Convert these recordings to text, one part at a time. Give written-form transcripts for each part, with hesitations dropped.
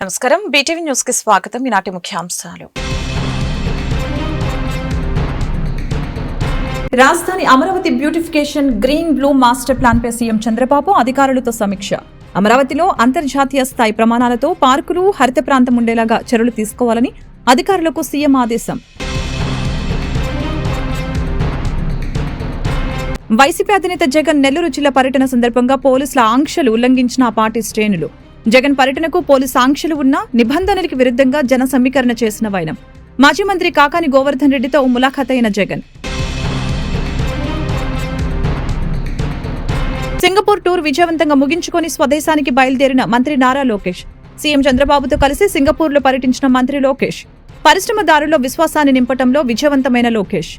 నమస్కారం BTV news కి స్వాగతం. ఈనాటి ముఖ్యాంశాలు. రాజధాని Amaravati beautification green blue master plan పై సీఎం చంద్రబాబు అధికారులతో సమీక్ష. అమరావతిలో అంతర్జాతీయ స్థాయి ప్రమాణాలతో పార్కులు, హరిత ప్రాంతం ఉండేలాగా చర్యలు తీసుకోవాలని అధికారులకు సీఎం ఆదేశం. వైసీపీ అధినేత జగన్ నెల్లూరు జిల్లా పర్యటన సందర్భంగా పోలీసుల ఆంక్షలు ఉల్లంఘించిన ఆ పార్టీ శ్రేణులు. జగన్ పర్యటనకు పోలీసు ఆంక్షలు ఉన్నా నిబంధనలకు విరుద్ధంగా జన సమీకరణ చేసిన వైనం. మాజీ మంత్రి కాకాని గోవర్ధన్ రెడ్డితో ములాఖాత్ అయిన జగన్. సింగపూర్ టూర్ విజయవంతంగా ముగించుకొని స్వదేశానికి బయలుదేరిన మంత్రి నారా లోకేష్. సీఎం చంద్రబాబుతో కలిసి సింగపూర్లో పర్యటించిన మంత్రి లోకేష్. పరిశ్రమదారుల్లో విశ్వాసాన్ని నింపటంలో విజయవంతమైన లోకేష్.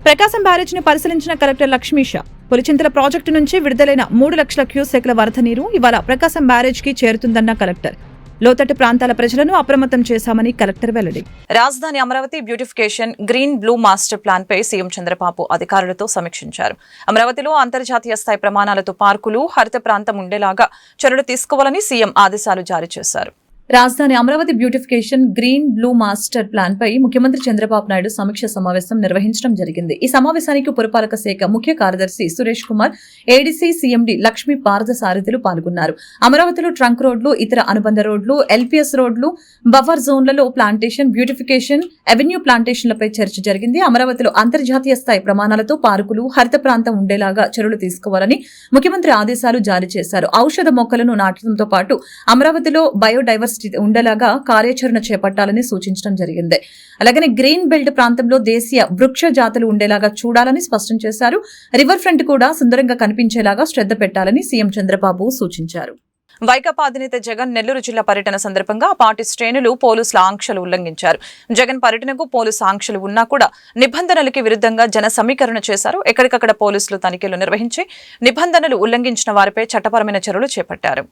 ప్రకాశం బ్యారేజ్ ని పరిశీలించిన కలెక్టర్ లక్ష్మీష. పులిచింతల ప్రాజెక్టు నుంచి విడుదలైన 3 లక్షల క్యూసెక్ల వరద నీరు ఇవాళ ప్రకాశం బ్యారేజ్ కి చేరుతుందన్న కలెక్టర్. లోతట్టు ప్రాంతాల ప్రజలను అప్రమత్తం చేశామని కలెక్టర్ వెల్లడి. రాజధాని Amaravati beautification green blue master plan పై సీఎం చంద్రబాబు అధికారులతో సమీక్షించారు. అమరావతిలో అంతర్జాతీయ స్థాయి ప్రమాణాలతో పార్కులు, హరిత ప్రాంతం ఉండేలాగా చర్యలు తీసుకోవాలని సీఎం ఆదేశాలు జారీ చేశారు. రాజధాని Amaravati beautification green blue master plan పై ముఖ్యమంత్రి చంద్రబాబు నాయుడు సమీక్ష సమావేశం నిర్వహించడం జరిగింది. ఈ సమావేశానికి పురపాలక శాఖ ముఖ్య కార్యదర్శి సురేష్ కుమార్, ఏడీసీ, సీఎండీ లక్ష్మీ పార్థసారథులు పాల్గొన్నారు. అమరావతిలో ట్రంక్ రోడ్లు, ఇతర అనుబంధ రోడ్లు, ఎల్పీఎస్ రోడ్లు, బఫర్ జోన్లలో ప్లాంటేషన్, బ్యూటిఫికేషన్, అవెన్యూ ప్లాంటేషన్లపై చర్చ జరిగింది. అమరావతిలో అంతర్జాతీయ స్థాయి ప్రమాణాలతో పార్కులు, హరిత ప్రాంతం ఉండేలాగా చర్యలు తీసుకోవాలని ముఖ్యమంత్రి ఆదేశాలు జారీ చేశారు. ఔషధ మొక్కలను నాటడంతో పాటు అమరావతిలో బయోడైవర్సిటీ ఉండేలాగా కార్యాచరణ చేపట్టాలని సూచించడం జరిగింది. అలాగనే గ్రీన్ బెల్ట్ ప్రాంతంలో దేశీయ వృక్ష జాతులు ఉండేలాగా చూడాలని స్పష్టం చేశారు. రివర్ ఫ్రంట్ కూడా సుందరంగా కనిపించేలాగా శ్రద్ధ పెట్టాలని సీఎం చంద్రబాబు సూచించారు. వైకాపా అధినేత జగన్ నెల్లూరు జిల్లా పర్యటన సందర్భంగా పార్టీ శ్రేణులు పోలీసుల ఆంక్షలు ఉల్లంఘించారు. జగన్ పర్యటనకు పోలీసు ఆంక్షలు ఉన్నా కూడా నిబంధనలకి విరుద్ధంగా జన సమీకరణ చేశారు. ఎక్కడికక్కడ పోలీసులు తనిఖీలు నిర్వహించి నిబంధనలు ఉల్లంఘించిన వారిపై చట్టపరమైన చర్యలు చేపట్టారు.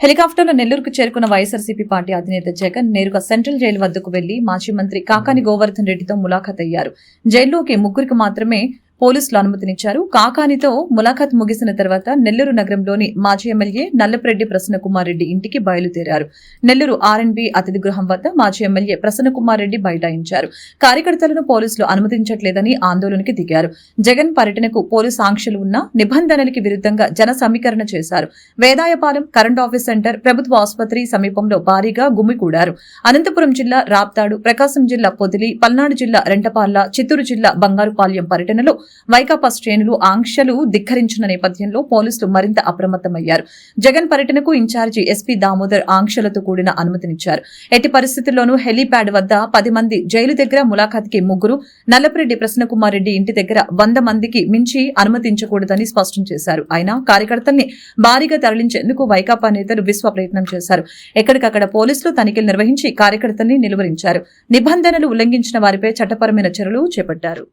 హెలికాప్టర్లో నెల్లూరుకు చేరుకున్న వైఎస్ఆర్సీపీ పార్టీ అధినేత జగన్ నేరుగా సెంట్రల్ జైలు వద్దకు వెళ్లి మాజీ మంత్రి కాకాని గోవర్ధన్ రెడ్డితో ములాఖాత్ అయ్యారు. జైల్లోకి 3 మాత్రమే పోలీసులు అనుమతినిచ్చారు. కాకానితో ములాఖాత్ ముగిసిన తర్వాత నెల్లూరు నగరంలోని మాజీ ఎమ్మెల్యే నల్లపురెడ్డి ప్రసన్నకుమార్ రెడ్డి ఇంటికి బయలుదేరారు. నెల్లూరు ఆర్ఎన్బి అతిథి గృహం వద్ద మాజీ ఎమ్మెల్యే ప్రసన్నకుమార్ రెడ్డి బైఠాయించారు. కార్యకర్తలను పోలీసులు అనుమతించట్లేదని ఆందోళనకి దిగారు. జగన్ పర్యటనకు పోలీసు ఆంక్షలు ఉన్నా నిబంధనలకి విరుద్ధంగా జన సమీకరణ చేశారు. వేదాయపాలెం, కరెంట్ ఆఫీస్ సెంటర్, ప్రభుత్వ ఆసుపత్రి సమీపంలో భారీగా గుమికూడారు. అనంతపురం జిల్లా రాప్తాడు, ప్రకాశం జిల్లా పొదిలి, పల్నాడు జిల్లా రెంటపాళ్ల, చిత్తూరు జిల్లా బంగారుపాల్యం పర్యటనలో వైకాపా శ్రేణులు ఆంక్షలు ధిక్కరించిన నేపథ్యంలో పోలీసులు మరింత అప్రమత్తమయ్యారు. జగన్ పర్యటనకు ఇన్ఛార్జి ఎస్పీ దామోదర్ ఆంక్షలతో కూడిన అనుమతినిచ్చారు. ఎట్టి పరిస్థితుల్లోనూ హెలీప్యాడ్ వద్ద 10 మంది, జైలు దగ్గర ములాఖాత్కి 3, నల్లపురెడ్డి ప్రసన్నకుమార్ రెడ్డి ఇంటి దగ్గర 100 మందికి మించి అనుమతించకూడదని స్పష్టం చేశారు. అయినా కార్యకర్తల్ని భారీగా తరలించేందుకు వైకాపా నేతలు విశ్వ ప్రయత్నం చేశారు. ఎక్కడికక్కడ పోలీసులు తనిఖీలు నిర్వహించి కార్యకర్తల్ని నిలువరించారు. నిబంధనలు ఉల్లంఘించిన వారిపై చట్టపరమైన చర్యలు చేపట్టారు.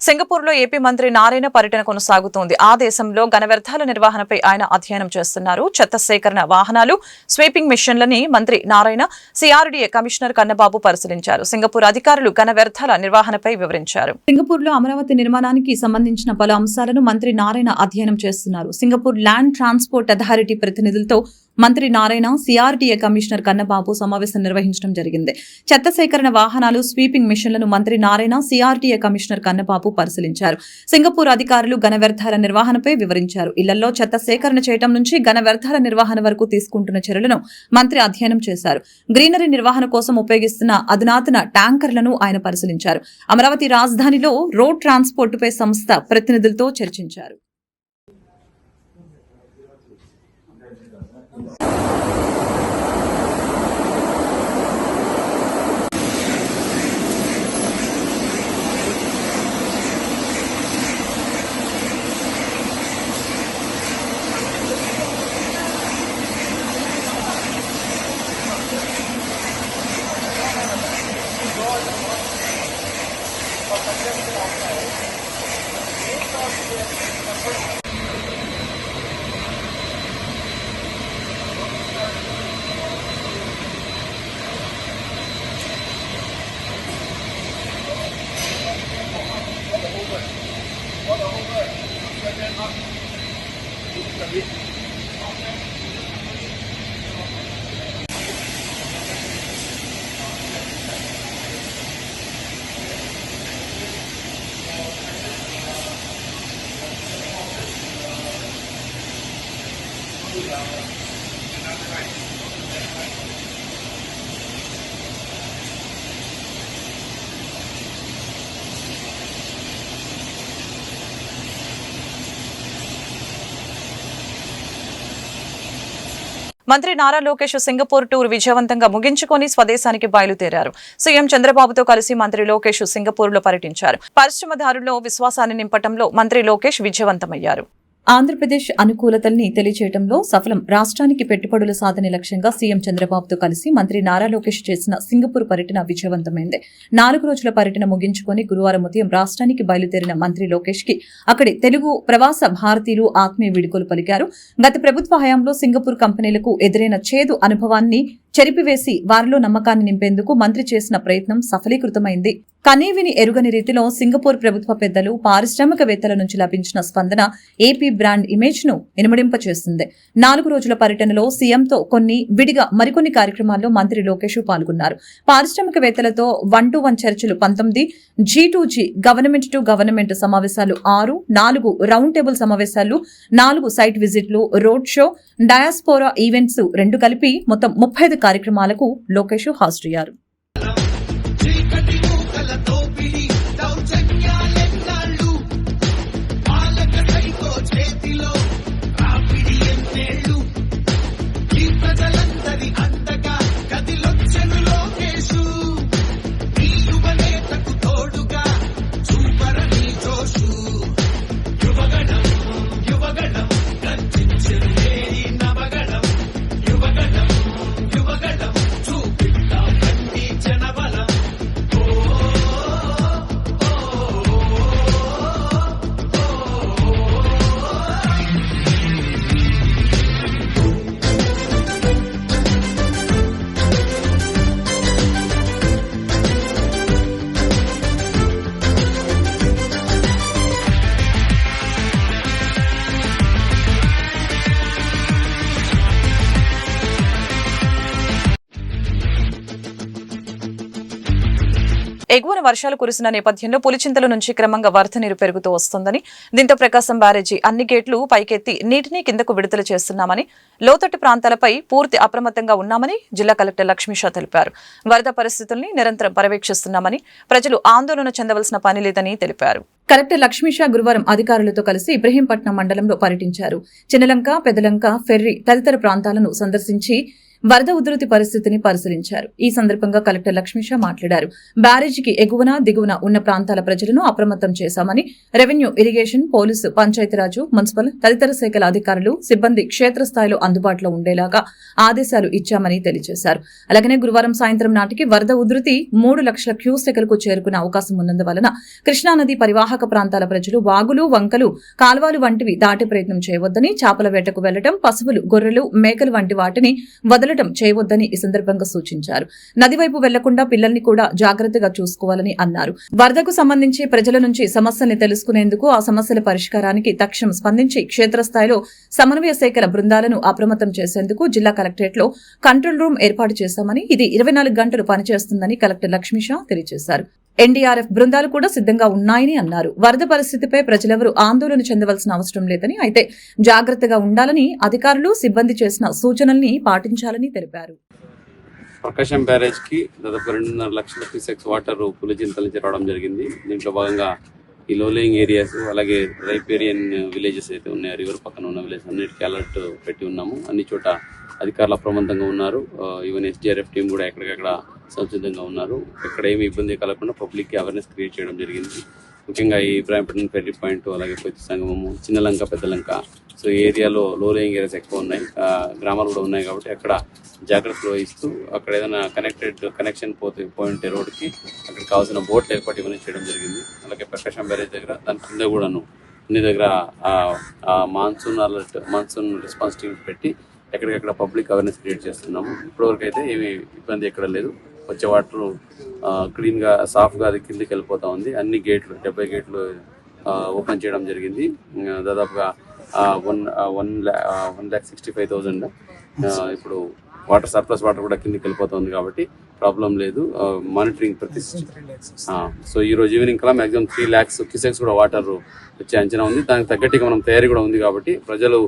సింగపూర్లో ఏపీ మంత్రి నారాయణ పర్యటన కొనసాగుతోంది. ఆ దేశంలో ఘన వ్యర్థాల నిర్వహణపై ఆయన అధ్యయనం చేస్తున్నారు. చెత్త సేకరణ వాహనాలు, స్వీపింగ్ మిషన్లని మంత్రి నారాయణ సిఆర్డీఏ కమిషనర్ కన్నబాబు పరిశీలించారు. సింగపూర్ అధికారులు ఘన వ్యర్థాల నిర్వహణపై వివరించారు. సింగపూర్లో అమరావతి నిర్మాణానికి సంబంధించిన పలు అంశాలను మంత్రి నారాయణ అధ్యయనం చేస్తున్నారు. సింగపూర్ ల్యాండ్ ట్రాన్స్పోర్ట్ అథారిటీ ప్రతినిధులతో మంత్రి నారాయణ, సిఆర్డీఏ కమిషనర్ కన్నబాబు సమావేశం నిర్వహించడం జరిగింది. చెత్త సేకరణ వాహనాలు, స్వీపింగ్ మిషన్లను మంత్రి నారాయణ, సిఆర్డీఏ కమిషనర్ కన్నబాబు పరిశీలించారు. సింగపూర్ అధికారులు ఘన వ్యర్థాల నిర్వహణపై వివరించారు. ఇళ్లలో చెత్త సేకరణ చేయడం నుంచి ఘన వ్యర్థాల నిర్వహణ వరకు తీసుకుంటున్న చర్యలను మంత్రి అధ్యయనం చేశారు. గ్రీనరీ నిర్వహణ కోసం ఉపయోగిస్తున్న అధునాతన ట్యాంకర్లను ఆయన పరిశీలించారు. అమరావతి రాజధానిలో రోడ్ ట్రాన్స్పోర్టుపై సంస్థ ప్రతినిధులతో చర్చించారు. మంత్రి నారా లోకేష్ సింగపూర్ టూర్ విజయవంతంగా ముగించుకొని స్వదేశానికి బయలుదేరారు. సీఎం చంద్రబాబుతో కలిసి మంత్రి లోకేష్ సింగపూర్ లో పర్యటించారు. పరిశ్రమదారుల్లో విశ్వాసాన్ని నింపటంలో మంత్రి లోకేష్ విజయవంతమయ్యారు. ఆంధ్రప్రదేశ్ అనుకూలతల్ని తెలియచేయడంలో సఫలం. రాష్ట్రానికి పెట్టుబడుల సాధన లక్ష్యంగా సీఎం చంద్రబాబుతో కలిసి మంత్రి నారా లోకేష్ చేసిన సింగపూర్ పర్యటన విజయవంతమైంది. 4 రోజుల పర్యటన ముగించుకొని గురువారం ఉదయం రాష్ట్రానికి బయలుదేరిన మంత్రి లోకేష్ కి అక్కడి తెలుగు ప్రవాస భారతీయులు ఆత్మీయ వీడ్కోలు పలికారు. గత ప్రభుత్వ హయాంలో సింగపూర్ కంపెనీలకు ఎదురైన చేదు అనుభవాన్ని చెరిపివేసి వారిలో నమ్మకాన్ని నింపేందుకు మంత్రి చేసిన ప్రయత్నం సఫలీకృతమైంది. కనీవిని ఎరుగని రీతిలో సింగపూర్ ప్రభుత్వ పెద్దలు, పారిశ్రామికవేత్తల నుంచి లభించిన స్పందన ఏపీ బ్రాండ్ ఇమేజ్ ను ఇనుమడింపచేస్తుంది. 4 రోజుల పర్యటనలో సీఎంతో విడిగా మరికొన్ని కార్యక్రమాల్లో మంత్రి లోకేష్ పాల్గొన్నారు. పారిశ్రామికవేత్తలతో 1-to-1 చర్చలు 19, G2G గవర్నమెంట్ టు గవర్నమెంట్ సమావేశాలు 6, 4 రౌండ్ టేబుల్ సమావేశాలు, 4 సైట్ విజిట్లు, రోడ్ షో, డయాస్పోరా ఈవెంట్స్ 2 కలిపి మొత్తం 35 కార్యక్రమాలకు లోకేష్ హాజరయ్యారు. ఎగువన వర్షాలు కురిసిన నేపథ్యంలో పులిచింతల నుంచి క్రమంగా వరద నీరు పెరుగుతూ వస్తోందని, దీంతో ప్రకాశం బ్యారేజీ అన్ని గేట్లు పైకెత్తి నీటిని కిందకు విడుదల చేస్తున్నామని, లోతట్టు ప్రాంతాలపై పూర్తి అప్రమత్తంగా ఉన్నామని జిల్లా కలెక్టర్ లక్ష్మీషా తెలిపారు. వరద పరిస్థితుల్ని నిరంతరం పర్యవేక్షిస్తున్నామని, ప్రజలు ఆందోళన చెందవలసిన పని లేదని తెలిపారు. కలెక్టర్ లక్ష్మీషా గురువారం అధికారులతో కలిసి ఇబ్రహీంపట్నం మండలంలో పర్యటించారు. చిన్నలంక, పెదలంక, ఫెర్రీ తదితర ప్రాంతాలను సందర్శించి వరద ఉధృతి పరిస్థితిని పరిశీలించారు. ఈ సందర్భంగా కలెక్టర్ లక్ష్మీషా మాట్లాడారు. బ్యారేజీకి ఎగువన దిగువన ఉన్న ప్రాంతాల ప్రజలను అప్రమత్తం చేశామని, revenue, irrigation, police, Panchayati Raj, municipal తదితర శాఖల అధికారులు, సిబ్బంది క్షేత్రస్థాయిలో అందుబాటులో ఉండేలాగా ఆదేశాలు ఇచ్చామని తెలియజేశారు. అలాగనే గురువారం సాయంత్రం నాటికి వరద ఉధృతి 3 లక్షల క్యూసెక్లకు చేరుకునే అవకాశం ఉన్నందువలన కృష్ణానది పరివాహక ప్రాంతాల ప్రజలు వాగులు, వంకలు, కాల్వలు వంటివి దాటే ప్రయత్నం చేయవద్దని, చేపల వేటకు వెళ్లడం, పశువులు, గొర్రెలు, మేకలు వంటి వాటిని వదలడం చేయవద్దని ఈ సందర్భంగా సూచించారు. నది వైపు వెళ్లకుండా పిల్లల్ని కూడా జాగ్రత్తగా చూసుకోవాలని అన్నారు. వరదకు సంబంధించి ప్రజల నుంచి సమస్యల్ని తెలుసుకునేందుకు, ఆ సమస్యల పరిష్కారానికి తక్షణం స్పందించి క్షేత్రస్థాయిలో సమన్వయ శాఖల బృందాలను అప్రమత్తం చేసేందుకు జిల్లా కలెక్టరేట్ లో కంట్రోల్ రూమ్ ఏర్పాటు చేశామని, ఇది 24 గంటలు పనిచేస్తుందని కలెక్టర్ లక్ష్మీషా తెలియజేశారు. ఎన్డీఆర్ఎఫ్ బృందాలు కూడా సిద్ధంగా ఉన్నాయని అన్నారు. వరద పరిస్థితిపై ప్రజలెవరూ ఆందోళన చెందవలసిన అవసరం లేదని, అయితే జాగ్రత్తగా ఉండాలని అధికారులు, సిబ్బంది చేసిన సూచనల్ని పాటించాలని తెలిపారు. ప్రకాశం బ్యారేజ్ కి దాదాపు 2.5 లక్షల క్యూసెక్స్ వాటర్ పులిచింతల నుంచి రావడం జరిగింది. దీంట్లో భాగంగా ఈ లోలేయింగ్ ఏరియాస్, అలాగే రైపేరియన్ విలేజెస్ అయితే ఉన్నాయి, రివర్ పక్కన ఉన్న విలేజ్ అన్నిటికీ అలర్ట్ పెట్టి ఉన్నాము. అన్ని చోట అధికారులు అప్రమత్తంగా ఉన్నారు. ఈవెన్ ఎస్డీఆర్ఎఫ్ టీం కూడా ఎక్కడికక్కడ సంసిద్ధంగా ఉన్నారు. ఎక్కడ ఏమి ఇబ్బంది కలగకుండా పబ్లిక్ కి అవేర్నెస్ క్రియేట్ చేయడం జరిగింది. ముఖ్యంగా ఈ ఇబ్రాహీంపట్నం ఫెర్రీ పాయింట్, అలాగే పొత్తి సంగమము, చిన్నలంక, పెద్దలంక, సో ఈ ఏరియాలో లో లేయింగ్ ఏరియాస్ ఎక్కువ ఉన్నాయి, గ్రామాలు కూడా ఉన్నాయి. కాబట్టి అక్కడ జాగ్రత్తలు వహిస్తూ అక్కడ ఏదైనా కనెక్షన్ పోయింటే రోడ్కి అక్కడ కావాల్సిన బోట్ ఏర్పాటు ఇవన్నీ చేయడం జరిగింది. అలాగే ప్రకాశం బ్యారేజ్ దగ్గర దాని కింద కూడాను అన్ని దగ్గర మాన్సూన్ రెస్పాన్స్ టీమ్ పెట్టి ఎక్కడికక్కడ పబ్లిక్ అవేర్నెస్ క్రియేట్ చేస్తున్నాము. ఇప్పటివరకు అయితే ఏమి ఇబ్బంది ఎక్కడ లేదు. వచ్చే వాటర్ క్లీన్ గా, సాఫ్ గా అది కిందకి వెళ్ళిపోతా ఉంది. అన్ని గేట్లు 70 గేట్లు ఓపెన్ చేయడం జరిగింది. దాదాపుగా 1,65,000 ఇప్పుడు వాటర్ సర్ప్లస్ వాటర్ కూడా కిందకి వెళ్ళిపోతుంది. కాబట్టి ప్రాబ్లం లేదు. మానిటరింగ్ ప్రతి సో ఈ రోజు ఈవినింగ్ కల్లా మాక్సిమం 3 lakhs క్యూసెక్స్ కూడా వాటర్ వచ్చే అంచనా ఉంది. దానికి తగ్గట్టుగా మనం తయారీ కూడా ఉంది. కాబట్టి ప్రజలు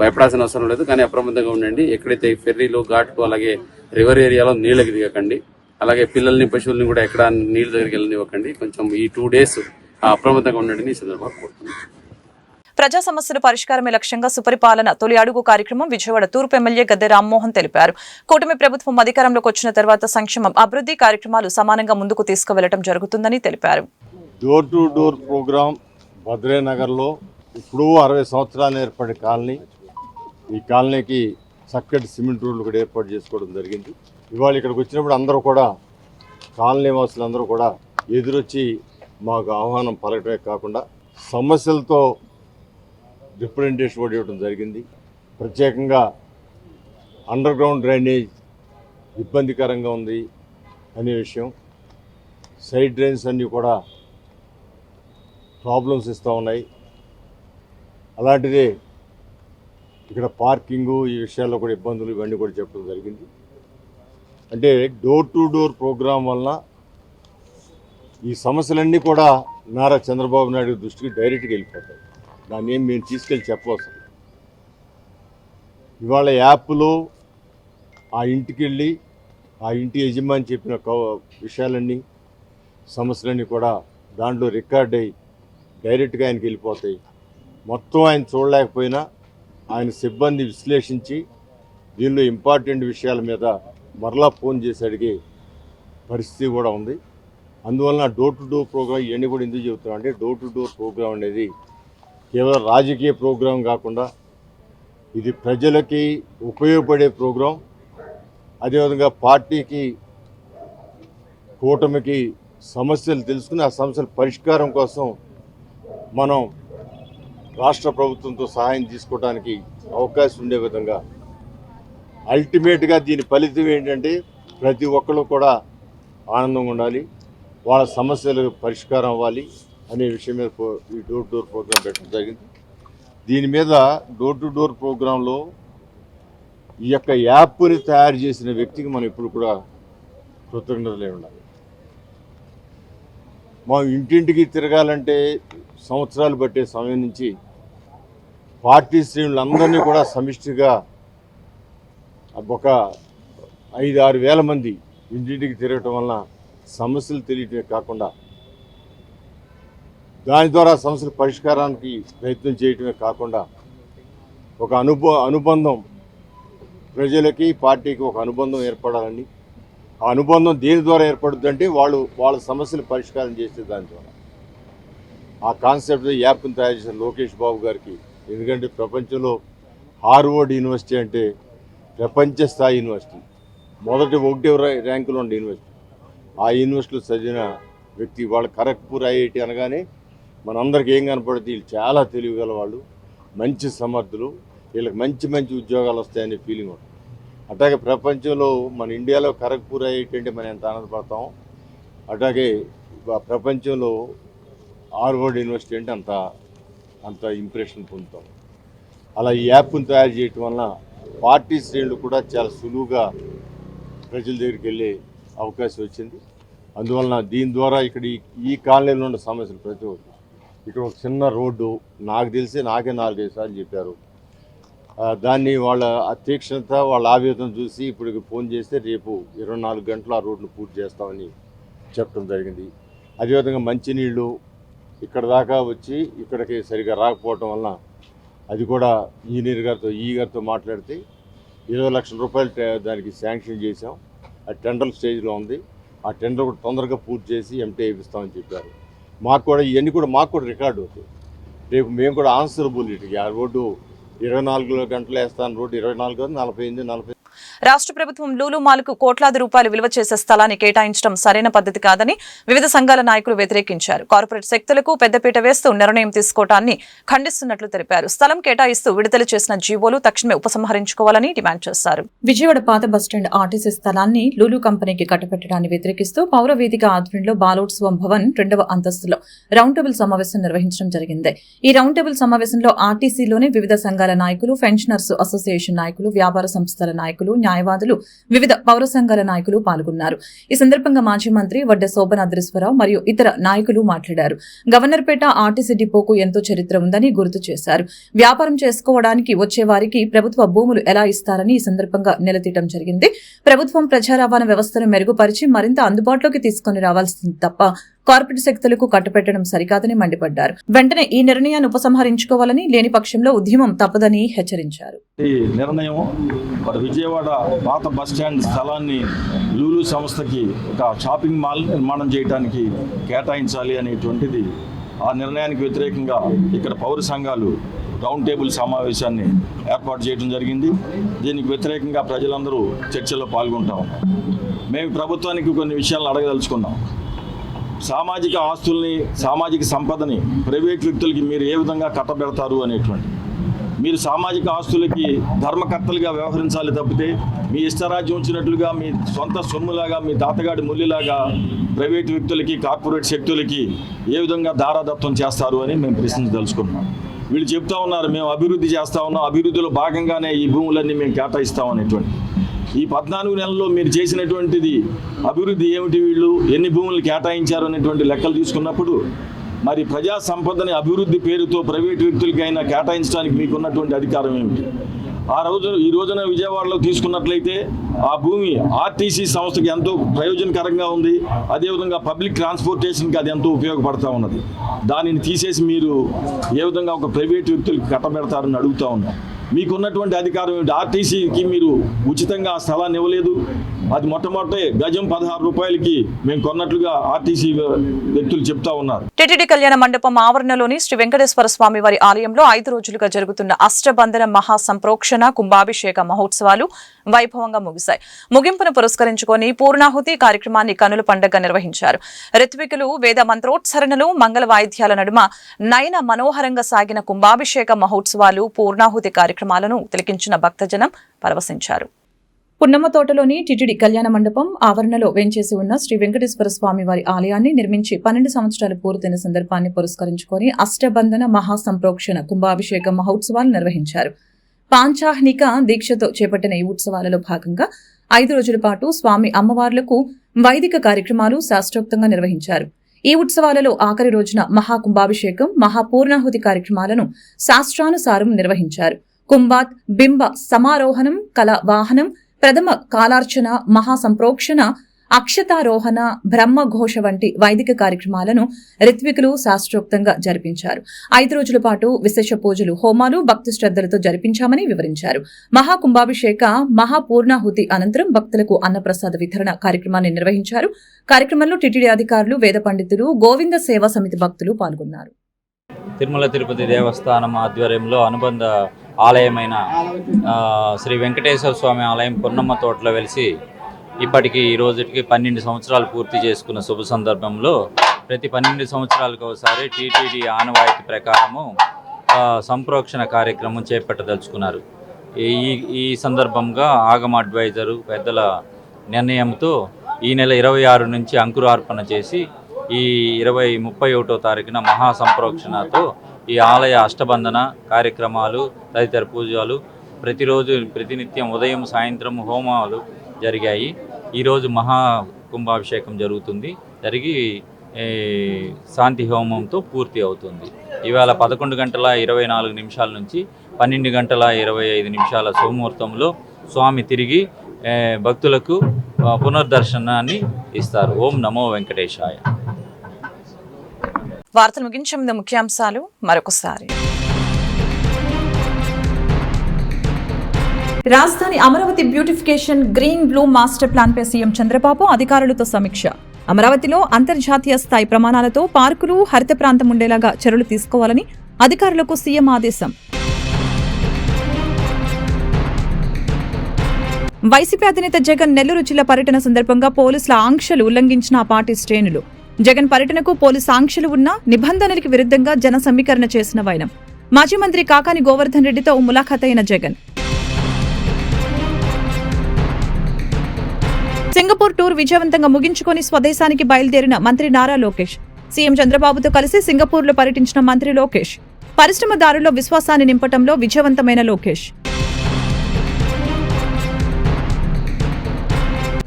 భయపడాల్సిన అవసరం లేదు. కానీ అప్రమత్తంగా ఉండండి. ఎక్కడైతే ఫెర్రీలు, ఘాట్కు అలాగే రివర్ ఏరియాలో నీళ్ళకి దిగకండి. అలాగే పిల్లల్ని, పశువుల్ని కూడా ఎక్కడ నీళ్ళ దగ్గరికి వెళ్ళనివ్వకండి. కొంచెం ఈ 2 days అప్రమత్తంగా ఉండండి ఈ సందర్భంగా కోరుతున్నాను. ప్రజా సమస్యల పరిష్కారమే లక్ష్యంగా సుపరిపాలన తొలి అడుగు కార్యక్రమం విజయవాడ తూర్పు ఎమ్మెల్యే గద్దె రామ్మోహన్ తెలిపారు. కూటమి ప్రభుత్వం అధికారంలోకి వచ్చిన తర్వాత సంక్షేమం, అభివృద్ధి కార్యక్రమాలు సమానంగా ముందుకు తీసుకువెళ్లడం జరుగుతుందని తెలిపారు. డోర్ టు డోర్ ప్రోగ్రాం భద్రేనగర్లో ఇప్పుడు 60 సంవత్సరాలు ఏర్పడే కాలనీ. ఈ కాలనీకి చక్కటి సిమెంట్ రోడ్లు కూడా ఏర్పాటు చేసుకోవడం జరిగింది. ఇవాళ ఇక్కడికి వచ్చినప్పుడు అందరూ కూడా కాలనీ వాసులు అందరూ కూడా ఎదురొచ్చి మాకు ఆహ్వానం పలకటమే కాకుండా సమస్యలతో రిప్రజెంటేషన్ కూడా ఇవ్వడం జరిగింది. ప్రత్యేకంగా అండర్ గ్రౌండ్ డ్రైనేజ్ ఇబ్బందికరంగా ఉంది అనే విషయం, సైడ్ డ్రైన్స్ అన్నీ కూడా ప్రాబ్లమ్స్ ఇస్తూ ఉన్నాయి. అలాంటిదే ఇక్కడ పార్కింగు ఈ విషయాల్లో కూడా ఇబ్బందులు ఇవన్నీ కూడా చెప్పడం జరిగింది. అంటే డోర్ టు డోర్ ప్రోగ్రాం వలన ఈ సమస్యలన్నీ కూడా నారా చంద్రబాబు నాయుడు దృష్టికి డైరెక్ట్గా వెళ్ళిపోతాయి. దాన్ని ఏం మేము తీసుకెళ్ళి చెప్పవసరం. ఇవాళ యాప్లో ఆ ఇంటికి వెళ్ళి ఆ ఇంటి యజమాని చెప్పిన విషయాలన్నీ, సమస్యలన్నీ కూడా దాంట్లో రికార్డ్ అయ్యి డైరెక్ట్గా ఆయనకి వెళ్ళిపోతాయి. మొత్తం ఆయన చూడలేకపోయినా ఆయన సిబ్బంది విశ్లేషించి దీనిలో ఇంపార్టెంట్ విషయాల మీద మరలా ఫోన్ చేసి అడిగే పరిస్థితి కూడా ఉంది. అందువలన డోర్ టు డోర్ ప్రోగ్రాం ఇవన్నీ కూడా ఎందుకు చెబుతున్నాం అంటే, డోర్ టు డోర్ ప్రోగ్రాం అనేది కేవలం రాజకీయ ప్రోగ్రాం కాకుండా ఇది ప్రజలకి ఉపయోగపడే ప్రోగ్రాం. అదేవిధంగా పార్టీకి, కూటమికి సమస్యలు తెలుసుకుని ఆ సమస్యల పరిష్కారం కోసం మనం రాష్ట్ర ప్రభుత్వంతో సహాయం తీసుకోవడానికి అవకాశం ఉండే విధంగా అల్టిమేట్గా దీని ఫలితం ఏంటంటే ప్రతి ఒక్కరు కూడా ఆనందంగా ఉండాలి, వాళ్ళ సమస్యలు పరిష్కారం అవ్వాలి అనే విషయం మీద ఈ డోర్ టు డోర్ ప్రోగ్రాం పెట్టడం జరిగింది. దీని మీద డోర్ టు డోర్ ప్రోగ్రాంలో ఈ యొక్క యాప్ని తయారు చేసిన వ్యక్తికి మనం ఇప్పుడు కూడా కృతజ్ఞతలే ఉండాలి. మనం ఇంటింటికి తిరగాలంటే సంవత్సరాలు పట్టే సమయం నుంచి పార్టీ శ్రేణులందరినీ కూడా సమిష్టిగా ఒక 5-6 వేల మంది ఇంటింటికి తిరగటం వలన సమస్యలు తెలియటమే కాకుండా దాని ద్వారా సమస్యల పరిష్కారానికి ప్రయత్నం చేయటమే కాకుండా ఒక అనుబంధం ప్రజలకి, పార్టీకి ఒక అనుబంధం ఏర్పడాలని, ఆ అనుబంధం దేని ద్వారా ఏర్పడుతుందంటే వాళ్ళ సమస్యలు పరిష్కారం చేసే దాని ద్వారా. ఆ కాన్సెప్ట్ యాప్ని తయారు చేసిన లోకేష్ బాబు గారికి, ఎందుకంటే ప్రపంచంలో హార్వర్డ్ యూనివర్సిటీ అంటే ప్రపంచ స్థాయి యూనివర్సిటీ, మొదటి 1వ ర్యాంకులో ఉండే యూనివర్సిటీ. ఆ యూనివర్సిటీలో చదివిన వ్యక్తి. వాళ్ళ ఖరగ్పూర్ ఐఐటి అనగానే మనందరికీ ఏం కనపడుతుంది, వీళ్ళు చాలా తెలివిగల వాళ్ళు, మంచి సమర్థులు, వీళ్ళకి మంచి మంచి ఉద్యోగాలు వస్తాయనే ఫీలింగ్ ఉంటుంది. అట్లాగే ప్రపంచంలో మన ఇండియాలో ఖరగ్పూర్ ఐఐటి అంటే మనం ఎంత ఆనందపడతాం, అట్లాగే ప్రపంచంలో హార్వర్డ్ యూనివర్సిటీ అంటే అంత ఇంప్రెషన్ పొందుతాం. అలా ఈ యాప్ను తయారు చేయటం వలన పార్టీ శ్రేణులు కూడా చాలా సులువుగా ప్రజల దగ్గరికి వెళ్ళే అవకాశం వచ్చింది. అందువలన దీని ద్వారా ఇక్కడ ఈ కాలనీలో ఉన్న సమస్యలు ప్రతి ఒక్కరు, ఇక్కడ ఒక చిన్న రోడ్డు నాకు తెలిసి నాకే 4-5 సార్లు చెప్పారు. దాన్ని వాళ్ళ అతీక్షణత, వాళ్ళ ఆవేదన చూసి ఇప్పుడు ఫోన్ చేస్తే రేపు 24 గంటలు ఆ రోడ్ను పూర్తి చేస్తామని చెప్పడం జరిగింది. అదేవిధంగా మంచినీళ్ళు ఇక్కడ దాకా వచ్చి ఇక్కడికి సరిగా రాకపోవటం వలన అది కూడా గారితో మాట్లాడితే 20 లక్షల రూపాయలు దానికి శాంక్షన్ చేశాం. ఆ టెండర్ స్టేజ్లో ఉంది. ఆ టెండర్ కూడా తొందరగా పూర్తి చేసి ఎంటీ ఇస్తామని చెప్పారు. మాకు కూడా ఇవన్నీ కూడా రికార్డు అవుతాయి. రేపు మేము కూడా ఆన్సరబులిటీకి ఆ రోడ్డు 24 గంటలు వేస్తాను, రోడ్డు 24 48 రాష్ట్ర ప్రభుత్వం లూలు మాల్కు కోట్లాది రూపాయలు విలువ చేసే స్థలాన్ని కేటాయించడం సరైన పద్ధతి కాదని వివిధ సంఘాల నాయకులు వ్యతిరేకించారు. కార్పొరేట్ శక్తులకు పెద్దపీట వేస్తూ నిర్ణయం తీసుకోవటాన్ని ఖండిస్తున్నట్లు తెలిపారు. స్థలం కేటాయిస్తూ విడుదల చేసిన జీవోలు తక్షణమే ఉపసంహరించుకోవాలని డిమాండ్ చేశారు. విజయవాడ పాత బస్టాండ్ ఆర్టీసీ స్థలాన్ని లూలు కంపెనీకి కట్టబెట్టడాన్ని వ్యతిరేకిస్తూ పౌర వేదిక ఆధ్వర్యంలో బాలోత్సవం భవన్ 2వ అంతస్తులో రౌండ్ టేబుల్ సమావేశం నిర్వహించడం జరిగింది. ఈ రౌండ్ టేబుల్ సమావేశంలో ఆర్టీసీలోని వివిధ సంఘాల నాయకులు, పెన్షనర్స్ అసోసియేషన్ నాయకులు, వ్యాపార సంస్థల నాయకులు, న్యాయవాదులు, వివిధ పౌర సంఘాల నాయకులు పాల్గొన్నారు. ఈ సందర్భంగా మాజీ మంత్రి వడ్డే శోభనాద్రీశ్వరరావు మరియు ఇతర నాయకులు మాట్లాడారు. గవర్నర్పేట ఆర్టీసీ డిపోకు ఎంతో చరిత్ర ఉందని గుర్తు చేశారు. వ్యాపారం చేసుకోవడానికి వచ్చే వారికి ప్రభుత్వ భూములు ఎలా ఇస్తారని ఈ సందర్భంగా నిలదీయడం జరిగింది. ప్రభుత్వం ప్రజా రవాణా వ్యవస్థను మెరుగుపరిచి మరింత అందుబాటులోకి తీసుకుని రావాల్సింది తప్ప కార్పొరేట్ శక్తులకు కట్టుపెట్టడం సరికాదని మండిపడ్డారు. వెంటనే ఈ నిర్ణయాన్ని ఉపసంహరించుకోవాలని, లేని పక్షంలో ఉద్యమం తప్పదని హెచ్చరించారు. ఈ నిర్ణయం విజయవాడ పాత బస్టాండ్ స్థలాన్ని లూలు సంస్థకి ఒక షాపింగ్ మాల్ నిర్మాణం చేయడానికి కేటాయించాలి అనేటువంటిది, ఆ నిర్ణయానికి వ్యతిరేకంగా ఇక్కడ పౌర సంఘాలు రౌండ్ టేబుల్ సమావేశాన్ని ఏర్పాటు చేయడం జరిగింది. దీనికి వ్యతిరేకంగా ప్రజలందరూ చర్చలో పాల్గొంటా ఉన్నారు. మేము ప్రభుత్వానికి కొన్ని విషయాలను అడగదలుచుకున్నాం. సామాజిక ఆస్తుల్ని, సామాజిక సంపదని ప్రైవేట్ వ్యక్తులకి మీరు ఏ విధంగా కట్టబెడతారు అనేటువంటి, మీరు సామాజిక ఆస్తులకి ధర్మకర్తలుగా వ్యవహరించాలి తప్పితే మీ ఇష్టరాజ్యం వచ్చినట్లుగా మీ సొంత సొమ్ములాగా, మీ తాతగాడి ముల్లిలాగా ప్రైవేట్ వ్యక్తులకి, కార్పొరేట్ శక్తులకి ఏ విధంగా దారాదత్తం చేస్తారు అని మేము ప్రశ్నించదలుచుకుంటున్నాం. వీళ్ళు చెప్తా ఉన్నారు మేము అభివృద్ధి చేస్తా ఉన్నాం, అభివృద్ధిలో భాగంగానే ఈ భూములన్నీ మేము కేటాయిస్తాం అనేటువంటి. ఈ 14 నెలల్లో మీరు చేసినటువంటిది అభివృద్ధి ఏమిటి, వీళ్ళు ఎన్ని భూములు కేటాయించారు అనేటువంటి లెక్కలు తీసుకున్నప్పుడు మరి ప్రజా సంపదని అభివృద్ధి పేరుతో ప్రైవేట్ వ్యక్తులకైనా కేటాయించడానికి మీకున్నటువంటి అధికారం ఏమిటి? ఈ రోజున విజయవాడలో తీసుకున్నట్లయితే ఆ భూమి ఆర్టీసీ సంస్థకి ఎంతో ప్రయోజనకరంగా ఉంది. అదేవిధంగా పబ్లిక్ ట్రాన్స్పోర్టేషన్కి అది ఎంతో ఉపయోగపడతా ఉన్నది. దానిని తీసేసి మీరు ఏ విధంగా ఒక ప్రైవేట్ వ్యక్తులకి కట్టబెడతారని అడుగుతా ఉన్నాం. మీకున్నటువంటి అధికారం ఏమిటి? ఆర్టీసీకి మీరు ఉచితంగా ఆ స్థలాన్ని ఇవ్వలేదు. అది మొట్టమొదటి గజం 16 రూపాయలకి మేము కొన్నట్లుగా ఆర్టీసీ వ్యక్తులు చెప్తా ఉన్నారు. టీటీడీ కళ్యాణ మండపం ఆవరణలోని శ్రీ వెంకటేశ్వర స్వామి వారి ఆలయంలో 5 రోజులుగా జరుగుతున్న అష్టబంధన మహాసంప్రోక్షణ కుంభాభిషేక మహోత్సవాలు వైభవంగా ముగిశాయి. ముగింపును పురస్కరించుకొని పూర్ణాహుతి కార్యక్రమాన్ని కనుల పండుగ నిర్వహించారు. ఋత్వికులు వేద మంత్రోత్సరణలు, మంగళ వాయిద్యాల నడుమ నయన మనోహరంగా సాగిన కుంభాభిషేక మహోత్సవాలు, పూర్ణాహుతి కార్యక్రమాలను తిలకించిన భక్తజనం పరవశించారు. పున్నమ్మ తోటలోని టీటీడీ కళ్యాణ మండపం ఆవరణలో వేంచేసి ఉన్న శ్రీ వెంకటేశ్వర స్వామి వారి ఆలయాన్ని నిర్మించి 12 సంవత్సరాలు పూర్తయిన సందర్భాన్ని పురస్కరించుకొని అష్టబంధన మహాసంప్రోక్షణ కుంభాభిషేక మహోత్సవాలు నిర్వహించారు. పాంచాహ్నిక దీక్షతో చేపట్టిన ఈ ఉత్సవాలలో భాగంగా 5 రోజుల పాటు స్వామి అమ్మవార్లకు వైదిక కార్యక్రమాలు శాస్త్రోక్తంగా నిర్వహించారు. ఈ ఉత్సవాలలో ఆఖరి రోజున మహాకుంభాభిషేకం, మహాపూర్ణాహుతి కార్యక్రమాలను శాస్త్రానుసారం నిర్వహించారు. కుంభాత్, బింబ సమారోహణం, కల వాహనం, ప్రథమ కాలార్చన, మహాసంప్రోక్షణ, అక్షతారోహణ, బ్రహ్మఘోష వంటి వైదిక కార్యక్రమాలను ఋత్వికులు శాస్త్రోక్తంగా జరిపించారు. 5 రోజుల పాటు విశేష పూజలు, హోమాలు భక్తి శ్రద్ధలతో జరిపించామని వివరించారు. మహాకుంభాభిషేక, మహాపూర్ణాహుతి అనంతరం భక్తులకు అన్నప్రసాద వితరణ కార్యక్రమాన్ని నిర్వహించారు. కార్యక్రమంలో టీటీడీ అధికారులు, వేద పండితులు, గోవింద సేవా సమితి భక్తులు పాల్గొన్నారు. తిరుమల తిరుపతి దేవస్థానం ఆధ్వర్యంలో అనుబంధ ఆలయమైన శ్రీ వెంకటేశ్వర స్వామి ఆలయం పున్నమ్మ తోటలో వెలిసి ఇప్పటికి ఈ రోజుకి 12 సంవత్సరాలు పూర్తి చేసుకున్న శుభ సందర్భంలో ప్రతి 12 సంవత్సరాలకు ఒకసారి టీటీడీ ఆనవాయితీ ప్రకారము సంప్రోక్షణ కార్యక్రమం చేపట్టదలుచుకున్నారు. ఈ సందర్భంగా ఆగమ అడ్వైజరు పెద్దల నిర్ణయంతో ఈ నెల 26 నుంచి అంకురార్పణ చేసి ఈ 31వ తారీఖున మహాసంప్రోక్షణతో ఈ ఆలయ అష్టబంధన కార్యక్రమాలు, తదితర పూజలు ప్రతినిత్యం ఉదయం, సాయంత్రం హోమాలు జరిగాయి. ఈరోజు మహాకుంభాభిషేకం జరుగుతుంది. జరిగి శాంతి హోమంతో పూర్తి అవుతుంది. ఇవాళ 11 గంటల 24 నిమిషాల నుంచి 12 గంటల 25 నిమిషాల శుభముహూర్తంలో స్వామి తిరిగి భక్తులకు పునర్దర్శనాన్ని ఇస్తారు. ఓం నమో వెంకటేశాయ. వార్తలు ముగించే ముందు ముఖ్యాంశాలు మరొకసారి. రాజధాని Amaravati beautification green blue master plan పై సీఎం చంద్రబాబు అధికారులతో సమీక్ష. అమరావతిలో అంతర్జాతీయ స్థాయి ప్రమాణాలతో పార్కులు, హరిత ప్రాంతం ఉండేలాగా చర్యలు తీసుకోవాలని అధికారులకు సీఎం ఆదేశం. వైసీపీ అధినేత జగన్ నెల్లూరు జిల్లా పర్యటన సందర్భంగా పోలీసుల ఆంక్షలు ఉల్లంఘించిన ఆ పార్టీ శ్రేణులు. జగన్ పర్యటనకు పోలీసు ఆంక్షలు ఉన్నా నిబంధనలకు విరుద్ధంగా జన సమీకరణ చేసిన వైనం. మాజీ మంత్రి కాకాని గోవర్ధన్ రెడ్డితో ములాఖాత్ అయిన జగన్. సింగపూర్ టూర్ విజయవంతంగా ముగించుకొని స్వదేశానికి బయలుదేరిన మంత్రి నారా లోకేష్. సీఎం చంద్రబాబుతో కలిసి సింగపూర్లో పర్యటించిన మంత్రి లోకేష్. పరిశ్రమదారుల్లో విశ్వాసాన్ని నింపటంలో విజయవంతమైన లోకేష్.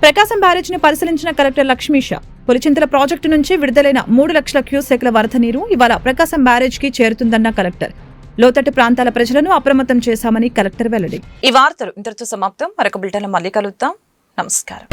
ప్రకాశం బ్యారేజ్ ని పరిశీలించిన కలెక్టర్ లక్ష్మీష పులిచింతల ప్రాజెక్టు నుంచి విడుదలైన 3 లక్షల క్యూసెక్ల వరద నీరు ఇవాళ ప్రకాశం బ్యారేజ్ కి చేరుతుందన్న కలెక్టర్. లోతట్టు ప్రాంతాల ప్రజలను అప్రమత్తం చేశామని కలెక్టర్ వెల్లడి. ఈ వార్తలు ఇంతటితో సమాప్తం. మరొక బులెటిన్లో మళ్ళీ కలుద్దాం. నమస్కారం.